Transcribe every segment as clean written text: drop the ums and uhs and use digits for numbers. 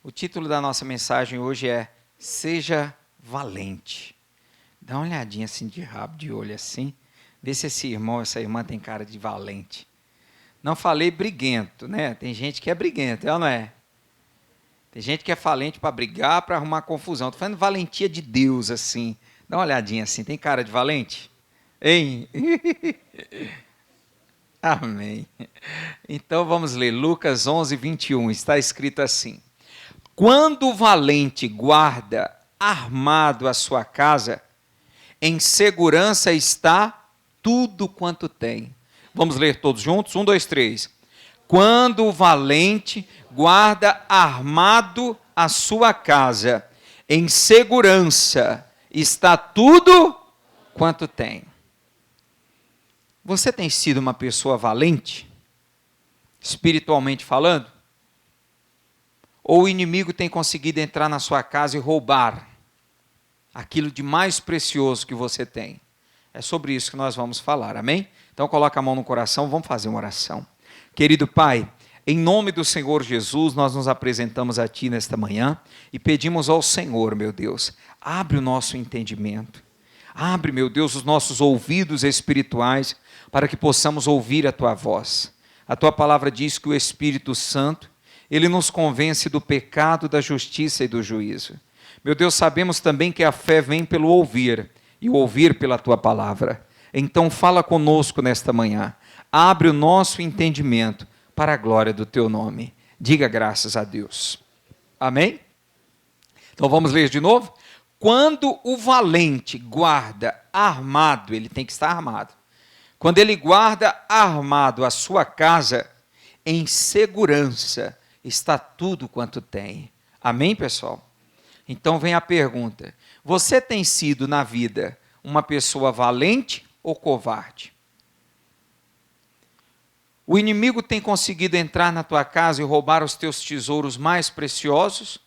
O título da nossa mensagem hoje é Seja Valente. Dá uma olhadinha assim de rabo de olho assim, vê se esse irmão, essa irmã tem cara de valente. Não falei briguento, né? Tem gente que é briguento, é ou não é? Tem gente que é valente para brigar, para arrumar confusão. Estou falando valentia de Deus, assim. Dá uma olhadinha assim, tem cara de valente? Hein? Amém. Então vamos ler Lucas 11, 21. Está escrito assim: Quando o valente guarda armado a sua casa, em segurança está tudo quanto tem. Vamos ler todos juntos? 1, 2, 3. Quando o valente guarda armado a sua casa, em segurança está tudo quanto tem. Você tem sido uma pessoa valente, espiritualmente falando? Ou o inimigo tem conseguido entrar na sua casa e roubar aquilo de mais precioso que você tem? É sobre isso que nós vamos falar, amém? Então coloca a mão no coração, vamos fazer uma oração. Querido Pai, em nome do Senhor Jesus, nós nos apresentamos a Ti nesta manhã e pedimos ao Senhor, meu Deus, abre o nosso entendimento. Abre, meu Deus, os nossos ouvidos espirituais para que possamos ouvir a Tua voz. A Tua palavra diz que o Espírito Santo, Ele nos convence do pecado, da justiça e do juízo. Meu Deus, sabemos também que a fé vem pelo ouvir, e o ouvir pela Tua palavra. Então fala conosco nesta manhã. Abre o nosso entendimento para a glória do Teu nome. Diga graças a Deus. Amém? Então vamos ler de novo? Quando o valente guarda armado, ele tem que estar armado. Quando ele guarda armado a sua casa, em segurança está tudo quanto tem. Amém, pessoal? Então vem a pergunta: você tem sido na vida uma pessoa valente ou covarde? O inimigo tem conseguido entrar na tua casa e roubar os teus tesouros mais preciosos?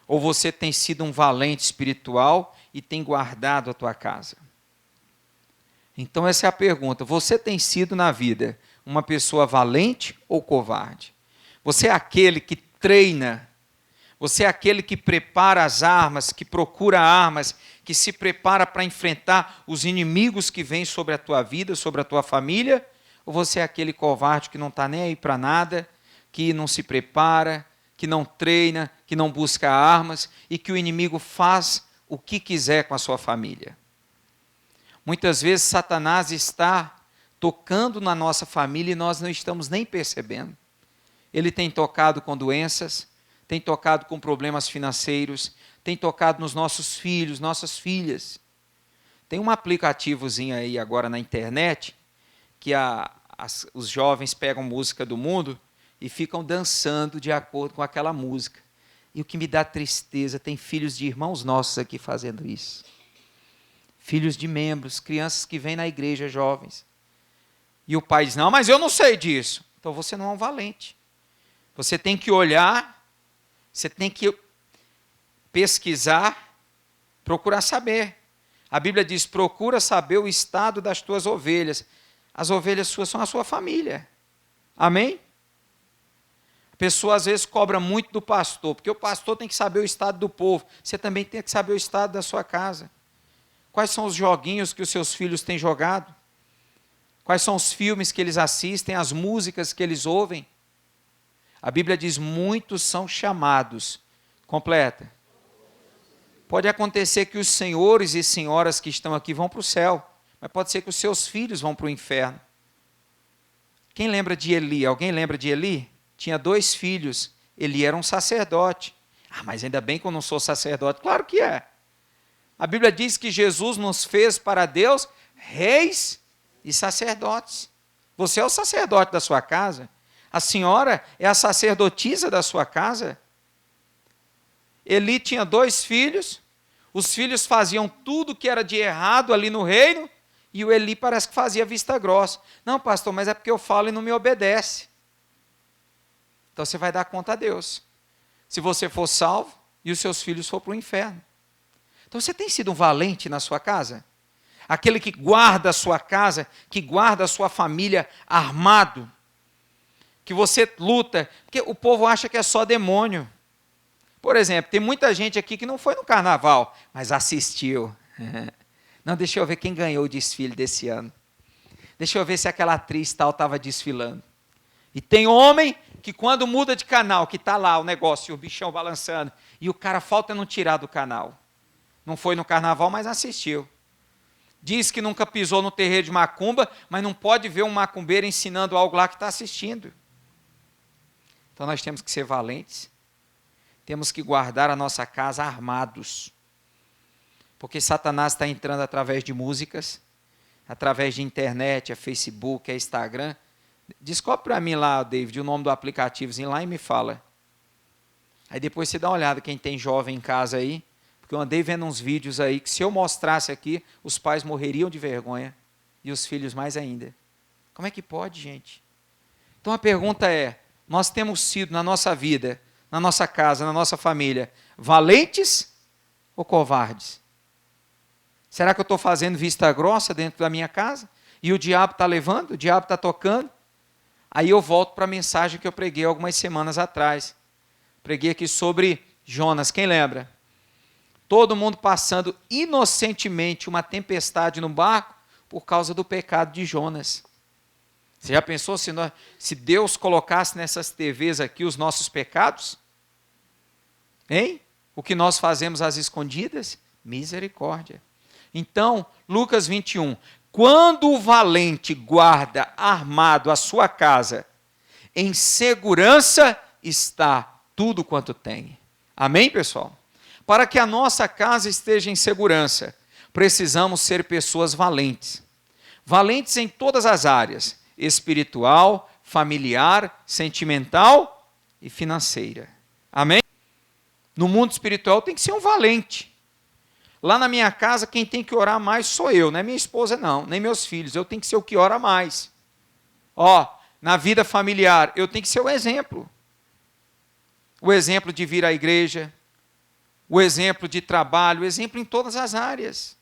Ou você tem sido um valente espiritual e tem guardado a tua casa? Então essa é a pergunta. Você tem sido na vida uma pessoa valente ou covarde? Você é aquele que treina? Você é aquele que prepara as armas, que procura armas, que se prepara para enfrentar os inimigos que vêm sobre a tua vida, sobre a tua família? Ou você é aquele covarde que não está nem aí para nada, que não se prepara, que não treina, que não busca armas e que o inimigo faz o que quiser com a sua família? Muitas vezes Satanás está tocando na nossa família e nós não estamos nem percebendo. Ele tem tocado com doenças, tem tocado com problemas financeiros, tem tocado nos nossos filhos, nossas filhas. Tem um aplicativozinho aí agora na internet que os jovens pegam música do mundo e ficam dançando de acordo com aquela música. E o que me dá tristeza, tem filhos de irmãos nossos aqui fazendo isso. Filhos de membros, crianças que vêm na igreja, jovens. E o pai diz: não, mas eu não sei disso. Então você não é um valente. Você tem que olhar, você tem que pesquisar, procurar saber. A Bíblia diz: procura saber o estado das tuas ovelhas. As ovelhas suas são a sua família. Amém? A pessoa às vezes cobra muito do pastor, porque o pastor tem que saber o estado do povo. Você também tem que saber o estado da sua casa. Quais são os joguinhos que os seus filhos têm jogado? Quais são os filmes que eles assistem, as músicas que eles ouvem? A Bíblia diz: muitos são chamados. Completa. Pode acontecer que os senhores e senhoras que estão aqui vão para o céu, mas pode ser que os seus filhos vão para o inferno. Quem lembra de Eli? Alguém lembra de Eli? Tinha 2 filhos. Eli era um sacerdote. Ah, mas ainda bem que eu não sou sacerdote. Claro que é. A Bíblia diz que Jesus nos fez para Deus reis e sacerdotes. Você é o sacerdote da sua casa. A senhora é a sacerdotisa da sua casa. Eli tinha 2 filhos. Os filhos faziam tudo que era de errado ali no reino. E o Eli parece que fazia vista grossa. Não, pastor, mas é porque eu falo e não me obedece. Então você vai dar conta a Deus. Se você for salvo e os seus filhos for para o inferno. Então você tem sido um valente na sua casa? Aquele que guarda a sua casa, que guarda a sua família armado. Que você luta. Porque o povo acha que é só demônio. Por exemplo, tem muita gente aqui que não foi no carnaval, mas assistiu. Não, deixa eu ver quem ganhou o desfile desse ano. Deixa eu ver se aquela atriz tal estava desfilando. E tem homem que quando muda de canal, que está lá o negócio, o bichão balançando, e o cara falta não tirar do canal. Não foi no carnaval, mas assistiu. Diz que nunca pisou no terreiro de macumba, mas não pode ver um macumbeiro ensinando algo lá que está assistindo. Então nós temos que ser valentes. Temos que guardar a nossa casa armados. Porque Satanás está entrando através de músicas, através de internet, Facebook, Instagram. Descobre para mim lá, David, o nome do aplicativozinho lá e me fala. Aí depois você dá uma olhada, quem tem jovem em casa aí, porque eu andei vendo uns vídeos aí que se eu mostrasse aqui, os pais morreriam de vergonha e os filhos mais ainda. Como é que pode, gente? Então a pergunta é, nós temos sido na nossa vida, na nossa casa, na nossa família, valentes ou covardes? Será que eu estou fazendo vista grossa dentro da minha casa? E o diabo está levando? O diabo está tocando? Aí eu volto para a mensagem que eu preguei algumas semanas atrás. Preguei aqui sobre Jonas, quem lembra? Todo mundo passando inocentemente uma tempestade no barco por causa do pecado de Jonas. Você já pensou se Deus colocasse nessas TVs aqui os nossos pecados? Hein? O que nós fazemos às escondidas? Misericórdia. Então, Lucas 21. Quando o valente guarda armado a sua casa, em segurança está tudo quanto tem. Amém, pessoal? Para que a nossa casa esteja em segurança, precisamos ser pessoas valentes. Valentes em todas as áreas, espiritual, familiar, sentimental e financeira. Amém? No mundo espiritual tem que ser um valente. Lá na minha casa, quem tem que orar mais sou eu, não é minha esposa não, nem meus filhos. Eu tenho que ser o que ora mais. Na vida familiar, eu tenho que ser o exemplo. O exemplo de vir à igreja, o exemplo de trabalho, o exemplo em todas as áreas.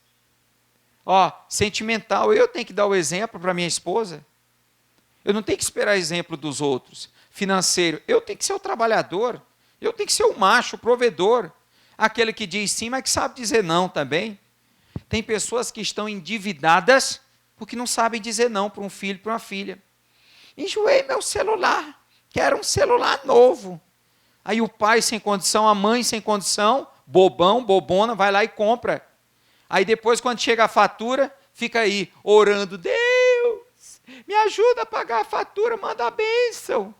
Sentimental, eu tenho que dar o exemplo para minha esposa. Eu não tenho que esperar exemplo dos outros. Financeiro, eu tenho que ser o trabalhador. Eu tenho que ser o macho, o provedor. Aquele que diz sim, mas que sabe dizer não também. Tem pessoas que estão endividadas porque não sabem dizer não para um filho, para uma filha. Enjoei meu celular, quero um celular novo. Aí o pai sem condição, a mãe sem condição, bobão, bobona, vai lá e compra. Aí depois, quando chega a fatura, fica aí orando, Deus, me ajuda a pagar a fatura, manda a bênção.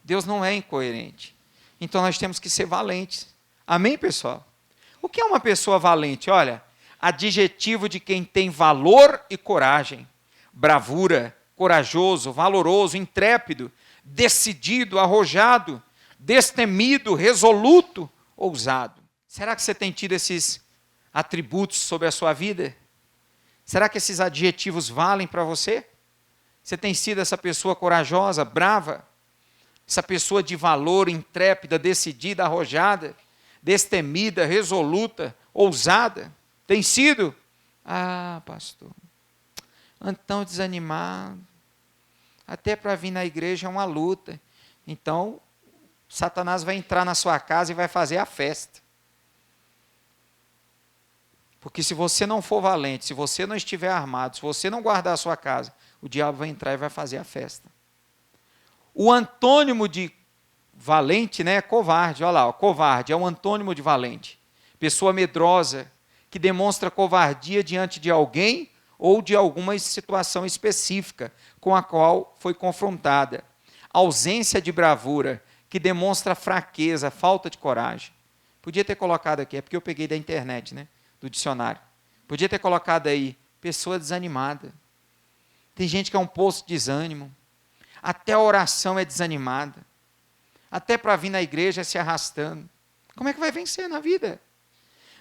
Deus não é incoerente. Então nós temos que ser valentes. Amém, pessoal? O que é uma pessoa valente? Olha, adjetivo de quem tem valor e coragem, bravura, corajoso, valoroso, intrépido, decidido, arrojado, destemido, resoluto, ousado. Será que você tem tido esses atributos sobre a sua vida? Será que esses adjetivos valem para você? Você tem sido essa pessoa corajosa, brava? Essa pessoa de valor, intrépida, decidida, arrojada, destemida, resoluta, ousada? Tem sido? Pastor, ando tão desanimado. Até para vir na igreja é uma luta. Então, Satanás vai entrar na sua casa e vai fazer a festa. Porque se você não for valente, se você não estiver armado, se você não guardar a sua casa, o diabo vai entrar e vai fazer a festa. O antônimo de valente, né, é covarde. Olha lá, covarde é um antônimo de valente. Pessoa medrosa, que demonstra covardia diante de alguém ou de alguma situação específica com a qual foi confrontada. Ausência de bravura, que demonstra fraqueza, falta de coragem. Podia ter colocado aqui, é porque eu peguei da internet, né, do dicionário. Podia ter colocado aí, pessoa desanimada. Tem gente que é um poço de desânimo. Até a oração é desanimada. Até para vir na igreja se arrastando. Como é que vai vencer na vida?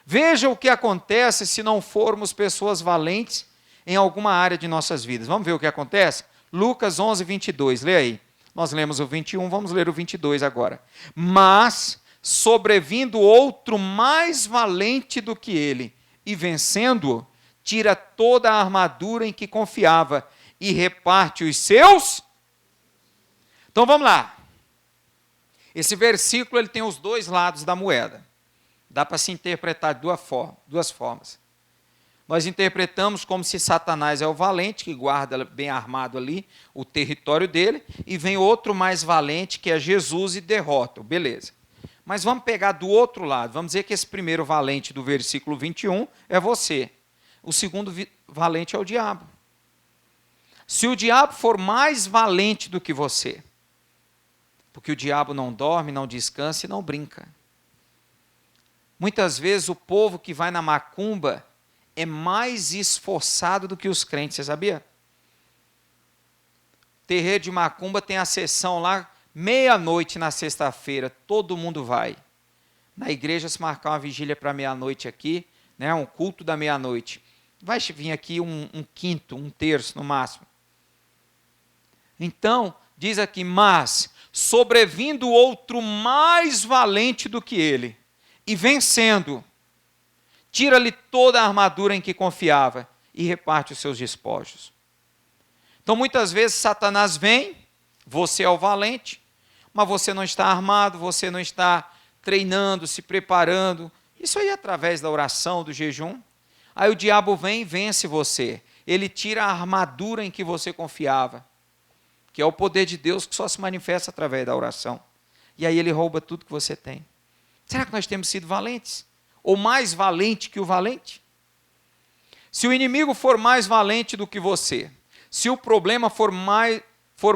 Veja o que acontece se não formos pessoas valentes em alguma área de nossas vidas. Vamos ver o que acontece? Lucas 11, 22, lê aí. Nós lemos o 21, vamos ler o 22 agora. Mas, sobrevindo outro mais valente do que ele, e vencendo-o, tira toda a armadura em que confiava e reparte os seus. Então vamos lá. Esse versículo ele tem os dois lados da moeda. Dá para se interpretar de duas formas. Nós interpretamos como se Satanás é o valente, que guarda bem armado ali o território dele, e vem outro mais valente, que é Jesus, e derrota. Beleza. Mas vamos pegar do outro lado. Vamos dizer que esse primeiro valente do versículo 21 é você. O segundo valente é o diabo. Se o diabo for mais valente do que você, porque o diabo não dorme, não descansa e não brinca. Muitas vezes o povo que vai na macumba é mais esforçado do que os crentes, você sabia? Terreiro de macumba tem a sessão lá, meia-noite na sexta-feira, todo mundo vai. Na igreja, se marcar uma vigília para meia-noite aqui, né, um culto da meia-noite, vai vir aqui um quinto, um terço no máximo. Então, diz aqui, mas sobrevindo outro mais valente do que ele, e vencendo, tira-lhe toda a armadura em que confiava e reparte os seus despojos. Então, muitas vezes, Satanás vem, você é o valente, mas você não está armado, você não está treinando, se preparando. Isso aí é através da oração, do jejum. Aí o diabo vem e vence você. Ele tira a armadura em que você confiava, que é o poder de Deus que só se manifesta através da oração. E aí ele rouba tudo que você tem. Será que nós temos sido valentes? Ou mais valente que o valente? Se o inimigo for mais valente do que você, se o problema for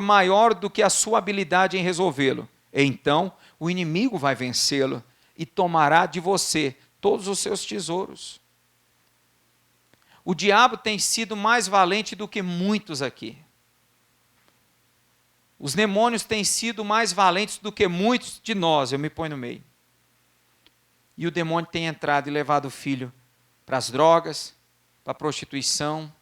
maior do que a sua habilidade em resolvê-lo, então o inimigo vai vencê-lo e tomará de você todos os seus tesouros. O diabo tem sido mais valente do que muitos aqui. Os demônios têm sido mais valentes do que muitos de nós, eu me ponho no meio. E o demônio tem entrado e levado o filho para as drogas, para a prostituição,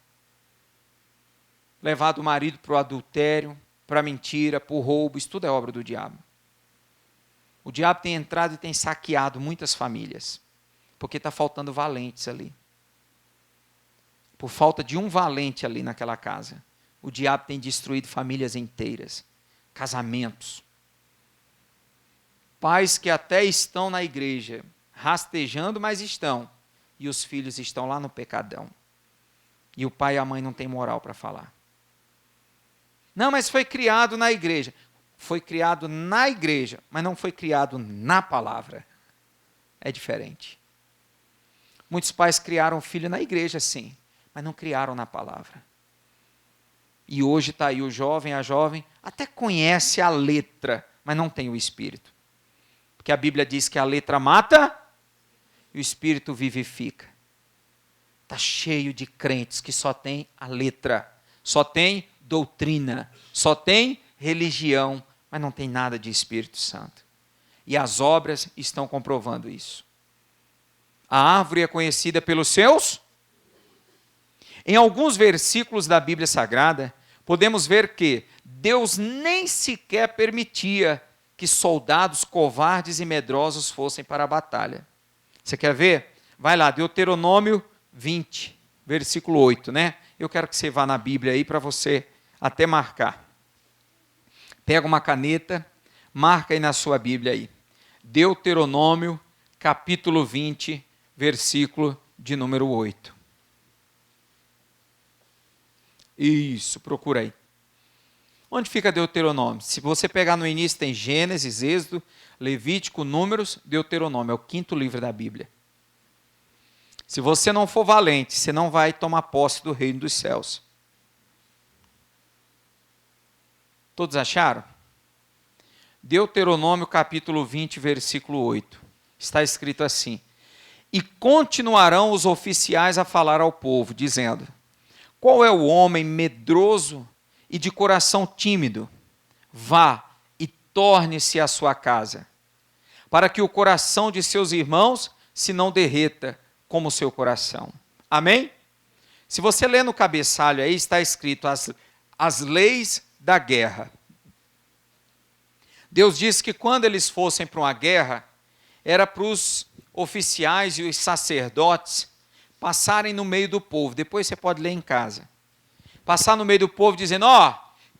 levado o marido para o adultério, para a mentira, para o roubo, isso tudo é obra do diabo. O diabo tem entrado e tem saqueado muitas famílias, porque está faltando valentes ali. Por falta de um valente ali naquela casa, o diabo tem destruído famílias inteiras, casamentos. Pais que até estão na igreja, rastejando, mas estão. E os filhos estão lá no pecadão. E o pai e a mãe não têm moral para falar. Não, mas foi criado na igreja. Foi criado na igreja, mas não foi criado na palavra. É diferente. Muitos pais criaram filho na igreja, sim, mas não criaram na palavra. E hoje está aí o jovem, a jovem, até conhece a letra, mas não tem o espírito. Porque a Bíblia diz que a letra mata e o espírito vivifica. Está cheio de crentes que só tem a letra, só tem doutrina, só tem religião, mas não tem nada de Espírito Santo. E as obras estão comprovando isso. A árvore é conhecida pelos seus. Em alguns versículos da Bíblia Sagrada, podemos ver que Deus nem sequer permitia que soldados covardes e medrosos fossem para a batalha. Você quer ver? Vai lá, Deuteronômio 20, versículo 8, né? Eu quero que você vá na Bíblia aí para você até marcar. Pega uma caneta, marca aí na sua Bíblia aí. Deuteronômio, capítulo 20, versículo de número 8. Isso, procura aí. Onde fica Deuteronômio? Se você pegar no início, tem Gênesis, Êxodo, Levítico, Números, Deuteronômio. É o 5º livro da Bíblia. Se você não for valente, você não vai tomar posse do reino dos céus. Todos acharam? Deuteronômio, capítulo 20, versículo 8. Está escrito assim: E continuarão os oficiais a falar ao povo, dizendo: Qual é o homem medroso e de coração tímido? Vá e torne-se à sua casa, para que o coração de seus irmãos se não derreta como o seu coração. Amém? Se você ler no cabeçalho aí, está escrito as leis da guerra. Deus disse que quando eles fossem para uma guerra, era para os oficiais e os sacerdotes passarem no meio do povo. Depois você pode ler em casa. Passar no meio do povo dizendo: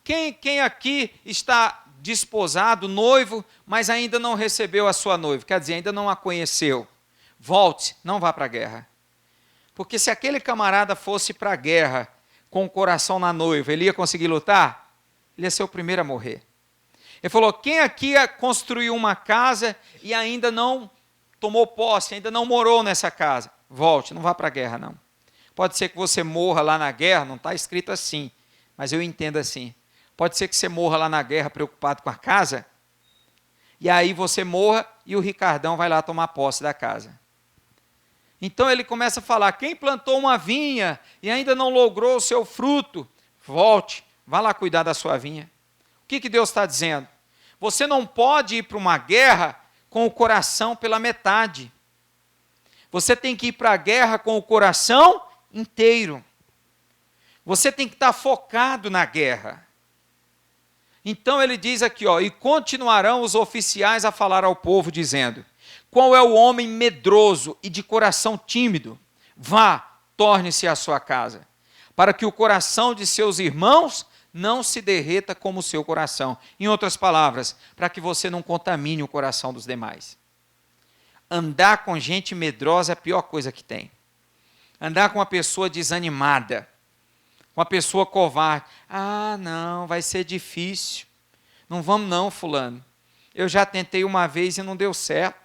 quem aqui está desposado, noivo, mas ainda não recebeu a sua noiva, quer dizer, ainda não a conheceu. Volte, não vá para a guerra. Porque se aquele camarada fosse para a guerra com o coração na noiva, ele ia conseguir lutar? Ele ia ser o primeiro a morrer. Ele falou, quem aqui construiu uma casa e ainda não tomou posse, ainda não morou nessa casa? Volte, não vá para a guerra não. Pode ser que você morra lá na guerra, não está escrito assim, mas eu entendo assim. Pode ser que você morra lá na guerra preocupado com a casa, e aí você morra e o Ricardão vai lá tomar posse da casa. Então ele começa a falar, quem plantou uma vinha e ainda não logrou o seu fruto, volte, vá lá cuidar da sua vinha. O que Deus está dizendo? Você não pode ir para uma guerra com o coração pela metade. Você tem que ir para a guerra com o coração inteiro. Você tem que estar focado na guerra. Então ele diz aqui, e continuarão os oficiais a falar ao povo, dizendo, qual é o homem medroso e de coração tímido? Vá, torne-se à sua casa, para que o coração de seus irmãos não se derreta como o seu coração. Em outras palavras, para que você não contamine o coração dos demais. Andar com gente medrosa é a pior coisa que tem. Andar com uma pessoa desanimada, com uma pessoa covarde. Ah, não, vai ser difícil. Não vamos não, fulano. Eu já tentei uma vez e não deu certo.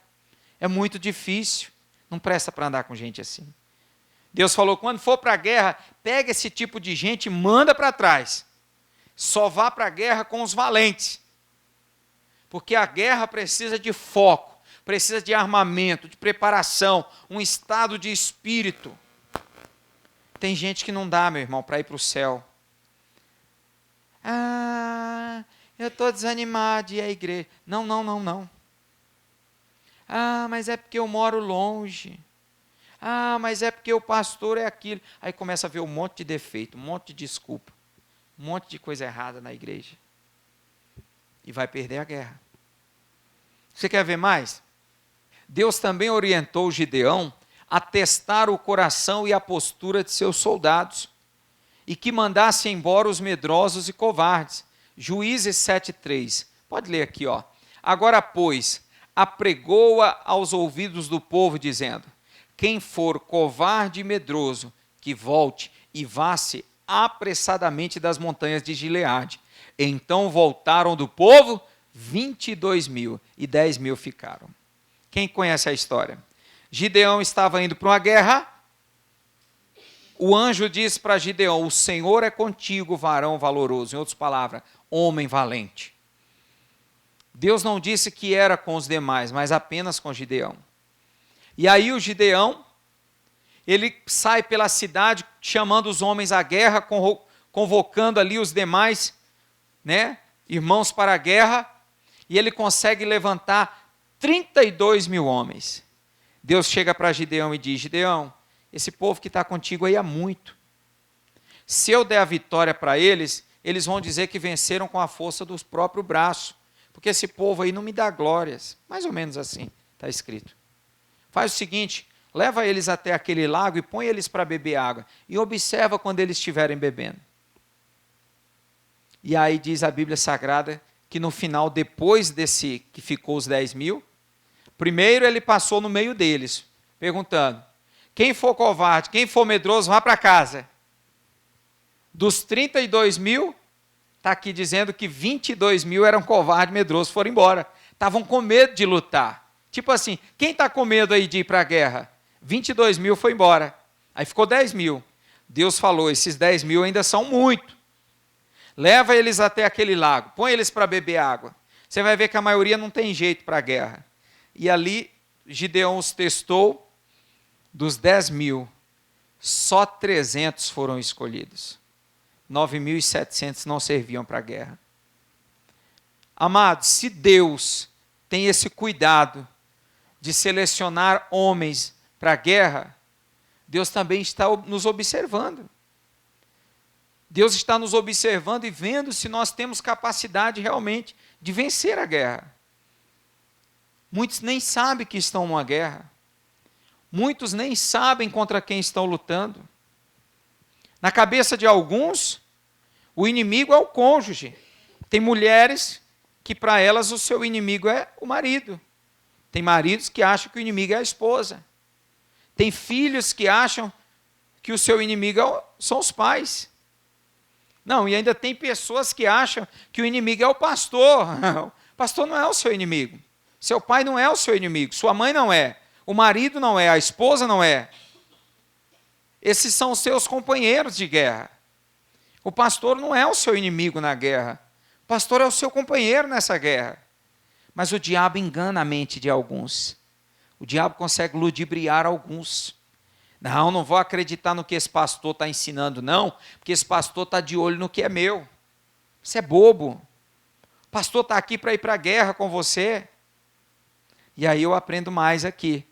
É muito difícil. Não presta para andar com gente assim. Deus falou, quando for para a guerra, pega esse tipo de gente e manda para trás. Só vá para a guerra com os valentes. Porque a guerra precisa de foco, precisa de armamento, de preparação, um estado de espírito. Tem gente que não dá, meu irmão, para ir para o céu. Ah, eu estou desanimado de ir à igreja. Não. Ah, mas é porque eu moro longe. Ah, mas é porque o pastor é aquilo. Aí começa a ver um monte de defeito, um monte de desculpa, um monte de coisa errada na igreja. E vai perder a guerra. Você quer ver mais? Deus também orientou Gideão a testar o coração e a postura de seus soldados, e que mandasse embora os medrosos e covardes. Juízes 7:3. Pode ler aqui, Agora, pois, apregou-a aos ouvidos do povo, dizendo, quem for covarde e medroso, que volte e vá-se apressadamente das montanhas de Gileade. Então voltaram do povo 22.000 e 10.000 ficaram. Quem conhece a história? Gideão estava indo para uma guerra. O anjo diz para Gideão, o Senhor é contigo, varão valoroso. Em outras palavras, homem valente. Deus não disse que era com os demais, mas apenas com Gideão. E aí o Gideão, ele sai pela cidade chamando os homens à guerra, convocando ali os demais, irmãos para a guerra, e ele consegue levantar 32.000 homens. Deus chega para Gideão e diz, Gideão, esse povo que está contigo aí há muito. Se eu der a vitória para eles, eles vão dizer que venceram com a força do próprio braço, porque esse povo aí não me dá glórias. Mais ou menos assim, está escrito. Faz o seguinte, leva eles até aquele lago e põe eles para beber água, e observa quando eles estiverem bebendo. E aí diz a Bíblia Sagrada, que no final, depois desse que ficou os 10.000, primeiro ele passou no meio deles, perguntando, quem for covarde, quem for medroso, vá para casa. Dos 32.000, está aqui dizendo que 22.000 eram covardes, medrosos, foram embora. Estavam com medo de lutar. Tipo assim, quem está com medo aí de ir para a guerra? 22.000 foi embora. Aí ficou 10.000. Deus falou, esses 10.000 ainda são muito. Leva eles até aquele lago, põe eles para beber água. Você vai ver que a maioria não tem jeito para a guerra. E ali, Gideão os testou, dos 10.000, só 300 foram escolhidos. 9.700 não serviam para a guerra. Amados, se Deus tem esse cuidado de selecionar homens para a guerra, Deus também está nos observando. Deus está nos observando e vendo se nós temos capacidade realmente de vencer a guerra. Muitos nem sabem que estão numa guerra. Muitos nem sabem contra quem estão lutando. Na cabeça de alguns, o inimigo é o cônjuge. Tem mulheres que para elas o seu inimigo é o marido. Tem maridos que acham que o inimigo é a esposa. Tem filhos que acham que o seu inimigo são os pais. Não, e ainda tem pessoas que acham que o inimigo é o pastor. O pastor não é o seu inimigo. Seu pai não é o seu inimigo. Sua mãe não é. O marido não é. A esposa não é. Esses são os seus companheiros de guerra. O pastor não é o seu inimigo na guerra. O pastor é o seu companheiro nessa guerra. Mas o diabo engana a mente de alguns. O diabo consegue ludibriar alguns. Não vou acreditar no que esse pastor está ensinando, não, porque esse pastor está de olho no que é meu. Isso é bobo. O pastor está aqui para ir para a guerra com você. E aí eu aprendo mais aqui.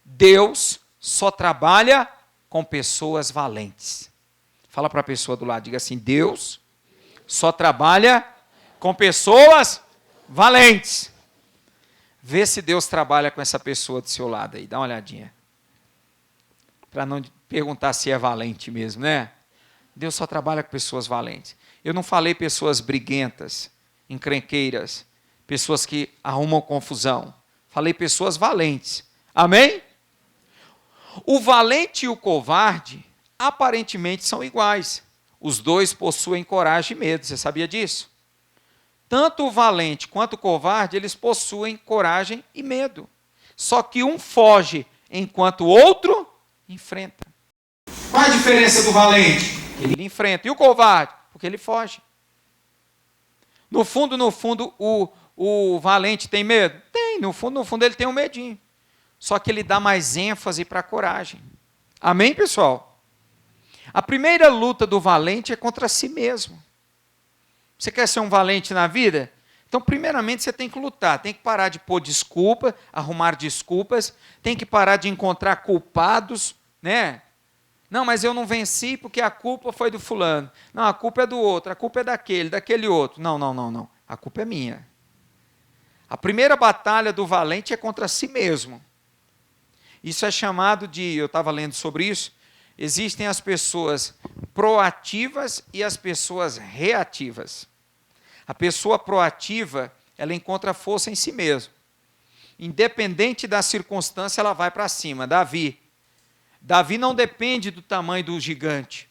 Deus só trabalha com pessoas valentes. Fala para a pessoa do lado, diga assim, Deus só trabalha com pessoas valentes. Vê se Deus trabalha com essa pessoa do seu lado aí, dá uma olhadinha. Para não perguntar se é valente mesmo, né? Deus só trabalha com pessoas valentes. Eu não falei pessoas briguentas, encrenqueiras, pessoas que arrumam confusão. Falei pessoas valentes. Amém? O valente e o covarde aparentemente são iguais. Os dois possuem coragem e medo. Você sabia disso? Tanto o valente quanto o covarde, eles possuem coragem e medo. Só que um foge enquanto o outro enfrenta. Qual a diferença do valente? Ele enfrenta. E o covarde? Porque ele foge. No fundo, o valente tem medo? Tem. No fundo, ele tem um medinho. Só que ele dá mais ênfase para a coragem. Amém, pessoal? A primeira luta do valente é contra si mesmo. Você quer ser um valente na vida? Então, primeiramente, você tem que lutar. Tem que parar de pôr desculpa, arrumar desculpas. Tem que parar de encontrar culpados, né? Não, mas eu não venci porque a culpa foi do fulano. Não, a culpa é do outro. A culpa é daquele outro. Não. A culpa é minha. A primeira batalha do valente é contra si mesmo. Isso é chamado de, eu estava lendo sobre isso, existem as pessoas proativas e as pessoas reativas. A pessoa proativa, ela encontra força em si mesma. Independente da circunstância, ela vai para cima. Davi não depende do tamanho do gigante.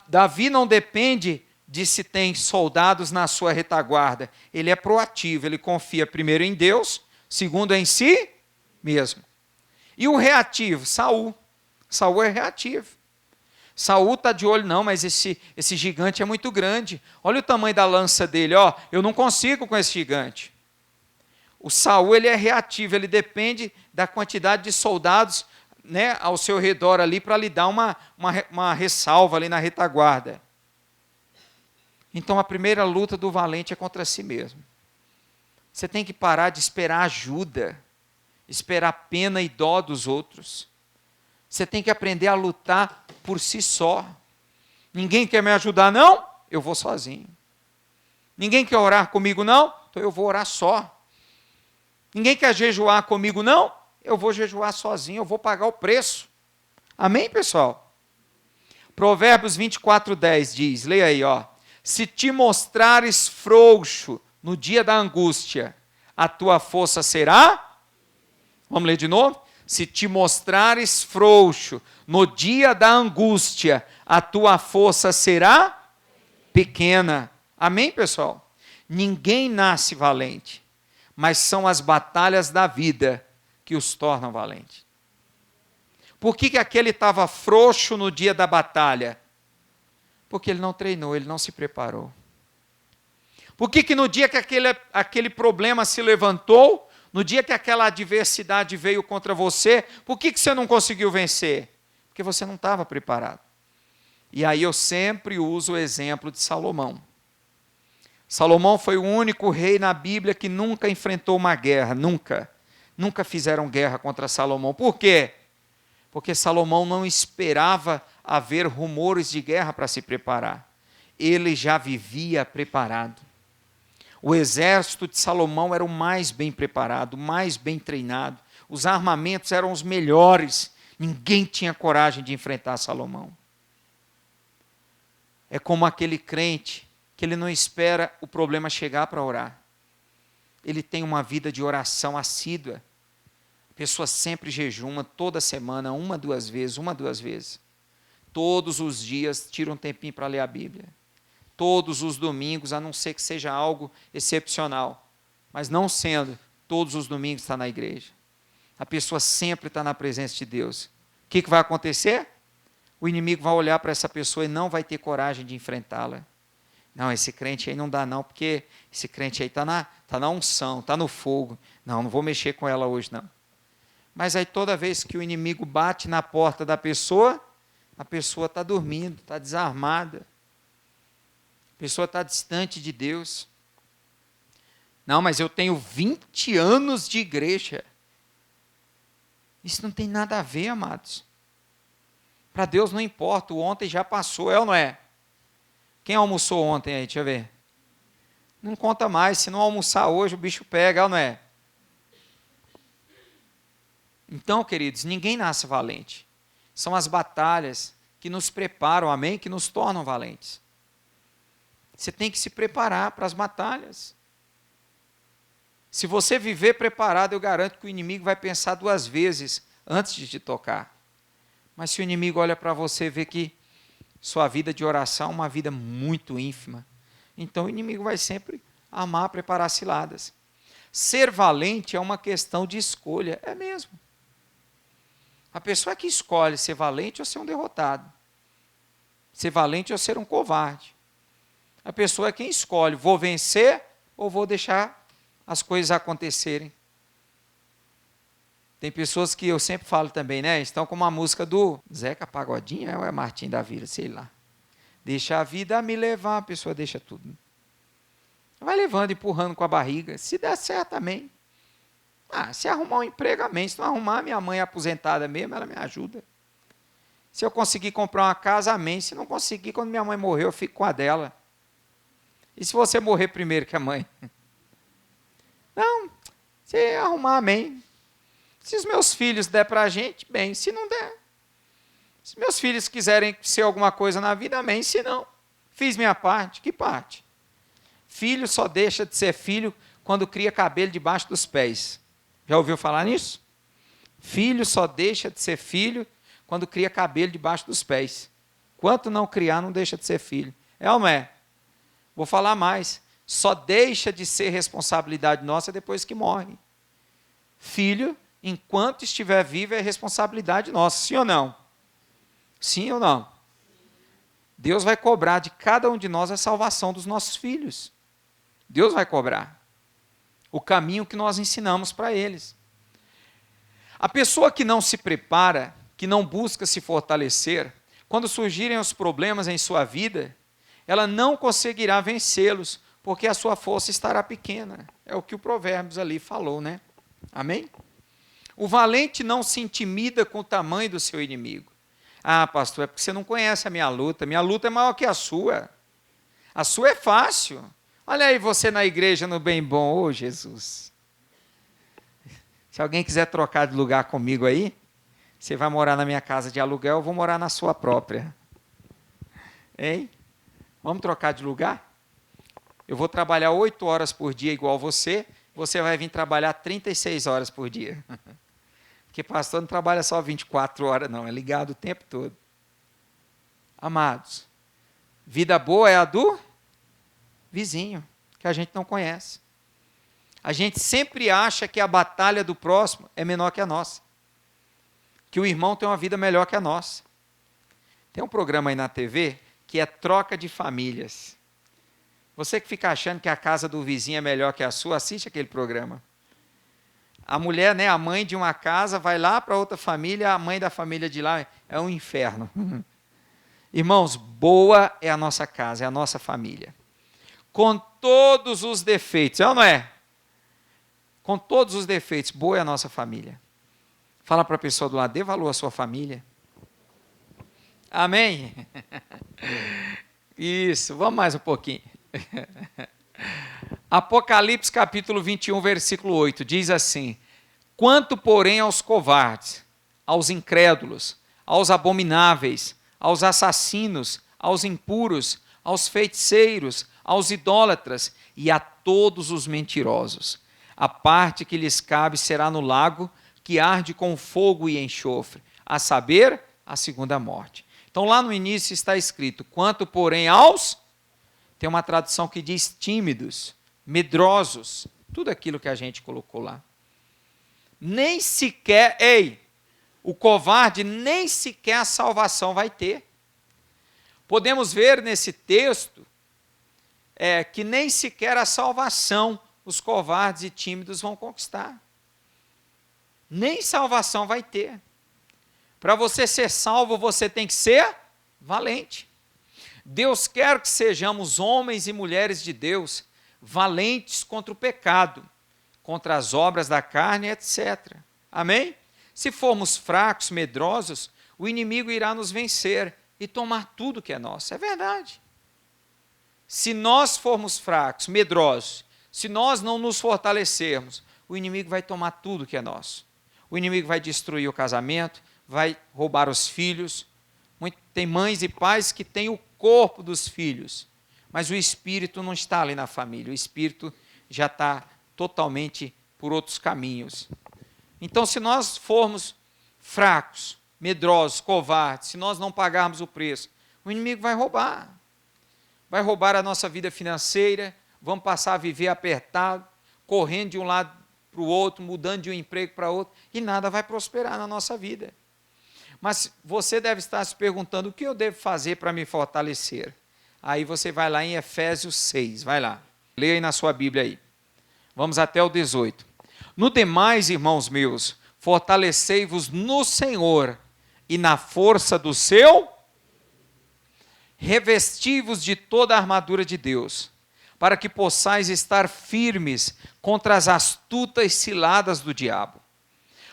Davi não depende de se tem soldados na sua retaguarda. Ele é proativo, ele confia primeiro em Deus, segundo em si mesmo. E o reativo? Saul. Saul é reativo. Saul está de olho, não, mas esse gigante é muito grande. Olha o tamanho da lança dele, ó, eu não consigo com esse gigante. O Saul, ele é reativo, ele depende da quantidade de soldados, né, ao seu redor ali para lhe dar uma ressalva ali na retaguarda. Então a primeira luta do valente é contra si mesmo. Você tem que parar de esperar ajuda, esperar pena e dó dos outros. Você tem que aprender a lutar por si só. Ninguém quer me ajudar, não? Eu vou sozinho. Ninguém quer orar comigo, não? Então eu vou orar só. Ninguém quer jejuar comigo, não? Eu vou jejuar sozinho, eu vou pagar o preço. Amém, pessoal? Provérbios 24:10 diz, leia aí, ó. Se te mostrares frouxo no dia da angústia, a tua força será? Vamos ler de novo? Se te mostrares frouxo no dia da angústia, a tua força será pequena. Amém, pessoal? Ninguém nasce valente, mas são as batalhas da vida que os tornam valentes. Por que aquele estava frouxo no dia da batalha? Porque ele não treinou, ele não se preparou. Por que no dia que aquele problema se levantou, no dia que aquela adversidade veio contra você, por que você não conseguiu vencer? Porque você não estava preparado. E aí eu sempre uso o exemplo de Salomão. Salomão foi o único rei na Bíblia que nunca enfrentou uma guerra, nunca. Nunca fizeram guerra contra Salomão. Por quê? Porque Salomão não esperava haver rumores de guerra para se preparar. Ele já vivia preparado. O exército de Salomão era o mais bem preparado, mais bem treinado. Os armamentos eram os melhores. Ninguém tinha coragem de enfrentar Salomão. É como aquele crente que ele não espera o problema chegar para orar. Ele tem uma vida de oração assídua. A pessoa sempre jejuma, toda semana, uma, duas vezes. Todos os dias tira um tempinho para ler a Bíblia. Todos os domingos, a não ser que seja algo excepcional. Mas não sendo, todos os domingos está na igreja. A pessoa sempre está na presença de Deus. O que vai acontecer? O inimigo vai olhar para essa pessoa e não vai ter coragem de enfrentá-la. Não, esse crente aí não dá não, porque esse crente aí está na unção, está no fogo. Não vou mexer com ela hoje não. Mas aí toda vez que o inimigo bate na porta da pessoa, a pessoa está dormindo, está desarmada. A pessoa está distante de Deus. Não, mas eu tenho 20 anos de igreja. Isso não tem nada a ver, amados. Para Deus não importa, o ontem já passou, é ou não é? Quem almoçou ontem aí, deixa eu ver. Não conta mais, se não almoçar hoje o bicho pega, é ou não é? Então, queridos, ninguém nasce valente. São as batalhas que nos preparam, amém? Que nos tornam valentes. Você tem que se preparar para as batalhas. Se você viver preparado, eu garanto que o inimigo vai pensar 2 vezes antes de te tocar. Mas se o inimigo olha para você e vê que sua vida de oração é uma vida muito ínfima, então o inimigo vai sempre amar preparar ciladas. Ser valente é uma questão de escolha, é mesmo. A pessoa é que escolhe ser valente ou ser um derrotado. Ser valente ou ser um covarde. A pessoa é quem escolhe, vou vencer ou vou deixar as coisas acontecerem. Tem pessoas que eu sempre falo também, né? Estão com uma música do Zeca Pagodinho, ou é Martim da Vila, sei lá. Deixa a vida me levar, a pessoa deixa tudo. Vai levando, empurrando com a barriga. Se der certo, amém. Se arrumar um emprego, amém. Se não arrumar, minha mãe é aposentada mesmo, ela me ajuda. Se eu conseguir comprar uma casa, amém. Se não conseguir, quando minha mãe morrer, eu fico com a dela. E se você morrer primeiro que a mãe? Não, se arrumar, amém. Se os meus filhos der para a gente, bem. Se não der. Se meus filhos quiserem ser alguma coisa na vida, amém. Se não, fiz minha parte. Que parte? Filho só deixa de ser filho quando cria cabelo debaixo dos pés. Já ouviu falar nisso? Filho só deixa de ser filho quando cria cabelo debaixo dos pés. Quanto não criar, não deixa de ser filho. É ou não é? Vou falar mais. Só deixa de ser responsabilidade nossa depois que morre. Filho, enquanto estiver vivo, é responsabilidade nossa. Sim ou não? Sim ou não? Deus vai cobrar de cada um de nós a salvação dos nossos filhos. Deus vai cobrar o caminho que nós ensinamos para eles. A pessoa que não se prepara, que não busca se fortalecer, quando surgirem os problemas em sua vida, ela não conseguirá vencê-los, porque a sua força estará pequena. É o que o Provérbios ali falou, né? Amém? O valente não se intimida com o tamanho do seu inimigo. Pastor, é porque você não conhece a minha luta. Minha luta é maior que a sua. A sua é fácil. Olha aí você na igreja no bem bom, Jesus. Se alguém quiser trocar de lugar comigo aí, você vai morar na minha casa de aluguel, eu vou morar na sua própria. Hein? Vamos trocar de lugar? Eu vou trabalhar 8 horas por dia igual você vai vir trabalhar 36 horas por dia. Porque pastor não trabalha só 24 horas, não, é ligado o tempo todo. Amados, vida boa é a do vizinho, que a gente não conhece. A gente sempre acha que a batalha do próximo é menor que a nossa. Que o irmão tem uma vida melhor que a nossa. Tem um programa aí na TV que é Troca de Famílias. Você que fica achando que a casa do vizinho é melhor que a sua, assiste aquele programa. A mulher, né, a mãe de uma casa, vai lá para outra família, a mãe da família de lá é um inferno. Irmãos, boa é a nossa casa, é a nossa família. Com todos os defeitos, é ou não é? Com todos os defeitos, boa é a nossa família. Fala para a pessoa do lado, dê valor à sua família. Amém? Isso, vamos mais um pouquinho. Apocalipse capítulo 21, versículo 8, diz assim: quanto, porém, aos covardes, aos incrédulos, aos abomináveis, aos assassinos, aos impuros, aos feiticeiros, aos idólatras e a todos os mentirosos. A parte que lhes cabe será no lago que arde com fogo e enxofre, a saber, a segunda morte. Então lá no início está escrito, quanto porém aos, tem uma tradução que diz tímidos, medrosos, tudo aquilo que a gente colocou lá. Nem sequer, o covarde nem sequer a salvação vai ter. Podemos ver nesse texto que nem sequer a salvação os covardes e tímidos vão conquistar. Nem salvação vai ter. Para você ser salvo, você tem que ser valente. Deus quer que sejamos homens e mulheres de Deus, valentes contra o pecado, contra as obras da carne, etc. Amém? Se formos fracos, medrosos, o inimigo irá nos vencer e tomar tudo que é nosso. É verdade. Se nós formos fracos, medrosos, se nós não nos fortalecermos, o inimigo vai tomar tudo que é nosso. O inimigo vai destruir o casamento, vai roubar os filhos. Tem mães e pais que têm o corpo dos filhos, mas o espírito não está ali na família, o espírito já está totalmente por outros caminhos. Então, se nós formos fracos, medrosos, covardes, se nós não pagarmos o preço, o inimigo vai roubar a nossa vida financeira, vamos passar a viver apertado, correndo de um lado para o outro, mudando de um emprego para outro, e nada vai prosperar na nossa vida. Mas você deve estar se perguntando, o que eu devo fazer para me fortalecer? Aí você vai lá em Efésios 6, vai lá, leia aí na sua Bíblia aí. Vamos até o 18. No demais, irmãos meus, fortalecei-vos no Senhor e na força do seu, revesti-vos de toda a armadura de Deus, para que possais estar firmes contra as astutas ciladas do diabo.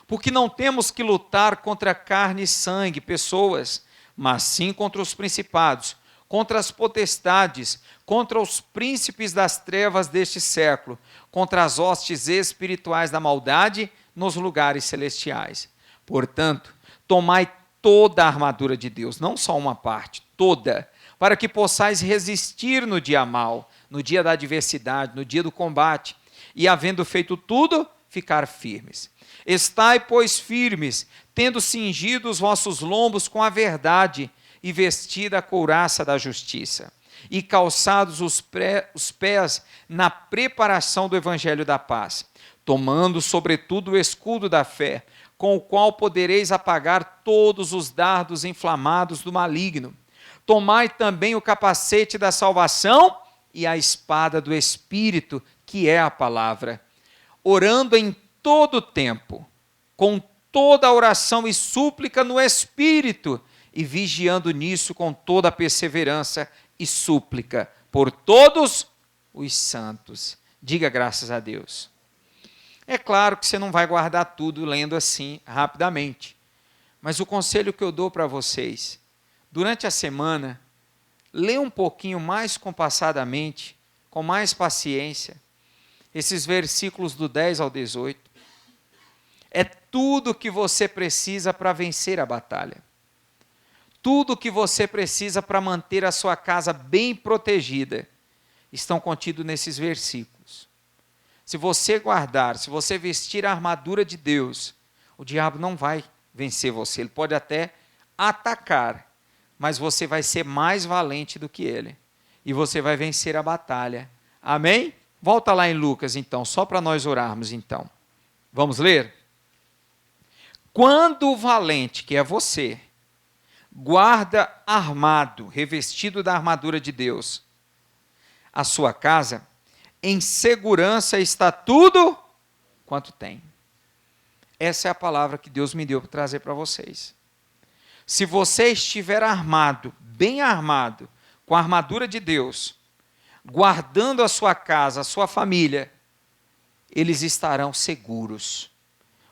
Porque não temos que lutar contra carne e sangue, pessoas, mas sim contra os principados, contra as potestades, contra os príncipes das trevas deste século, contra as hostes espirituais da maldade nos lugares celestiais. Portanto, tomai toda a armadura de Deus, não só uma parte, toda, para que possais resistir no dia mau, no dia da adversidade, no dia do combate, e havendo feito tudo, ficar firmes. Estai, pois, firmes, tendo cingido os vossos lombos com a verdade, e vestida a couraça da justiça, e calçados os pés na preparação do evangelho da paz, tomando sobretudo o escudo da fé, com o qual podereis apagar todos os dardos inflamados do maligno. Tomai também o capacete da salvação e a espada do Espírito, que é a palavra, orando em todo o tempo, com toda a oração e súplica no Espírito, e vigiando nisso com toda a perseverança e súplica por todos os santos. Diga graças a Deus. É claro que você não vai guardar tudo lendo assim rapidamente, mas o conselho que eu dou para vocês, durante a semana, lê um pouquinho mais compassadamente, com mais paciência, esses versículos do 10 ao 18. É tudo que você precisa para vencer a batalha. Tudo que você precisa para manter a sua casa bem protegida estão contidos nesses versículos. Se você guardar, se você vestir a armadura de Deus, o diabo não vai vencer você. Ele pode até atacar, mas você vai ser mais valente do que ele. E você vai vencer a batalha. Amém? Volta lá em Lucas, então, só para nós orarmos, então. Vamos ler? Quando o valente, que é você, guarda armado, revestido da armadura de Deus, a sua casa, em segurança está tudo quanto tem. Essa é a palavra que Deus me deu para trazer para vocês. Se você estiver armado, bem armado, com a armadura de Deus, guardando a sua casa, a sua família, eles estarão seguros.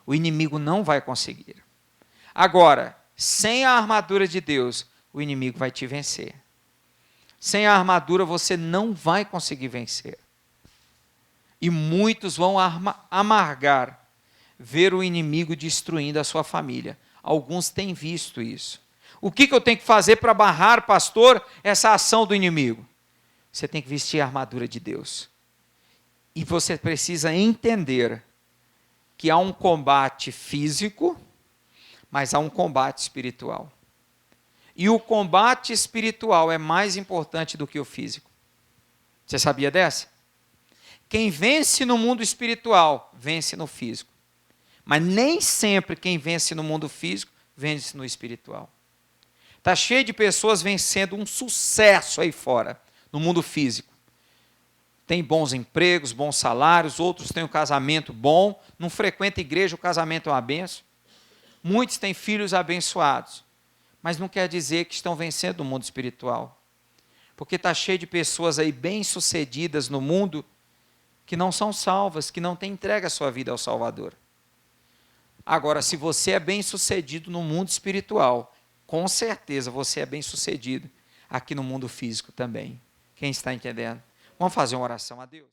O inimigo não vai conseguir. Agora, sem a armadura de Deus, o inimigo vai te vencer. Sem a armadura, você não vai conseguir vencer. E muitos vão amargar ver o inimigo destruindo a sua família. Alguns têm visto isso. O que eu tenho que fazer para barrar, pastor, essa ação do inimigo? você tem que vestir a armadura de Deus. E você precisa entender que há um combate físico, mas há um combate espiritual. E o combate espiritual é mais importante do que o físico. Você sabia dessa? Quem vence no mundo espiritual, vence no físico. Mas nem sempre quem vence no mundo físico, vence no espiritual. Está cheio de pessoas vencendo um sucesso aí fora, no mundo físico. Tem bons empregos, bons salários, outros têm um casamento bom, não frequenta igreja, o casamento é uma benção. Muitos têm filhos abençoados, mas não quer dizer que estão vencendo no mundo espiritual. Porque está cheio de pessoas aí bem-sucedidas no mundo que não são salvas, que não têm entregue a sua vida ao Salvador. Agora, se você é bem-sucedido no mundo espiritual, com certeza você é bem-sucedido aqui no mundo físico também. Quem está entendendo? Vamos fazer uma oração a Deus?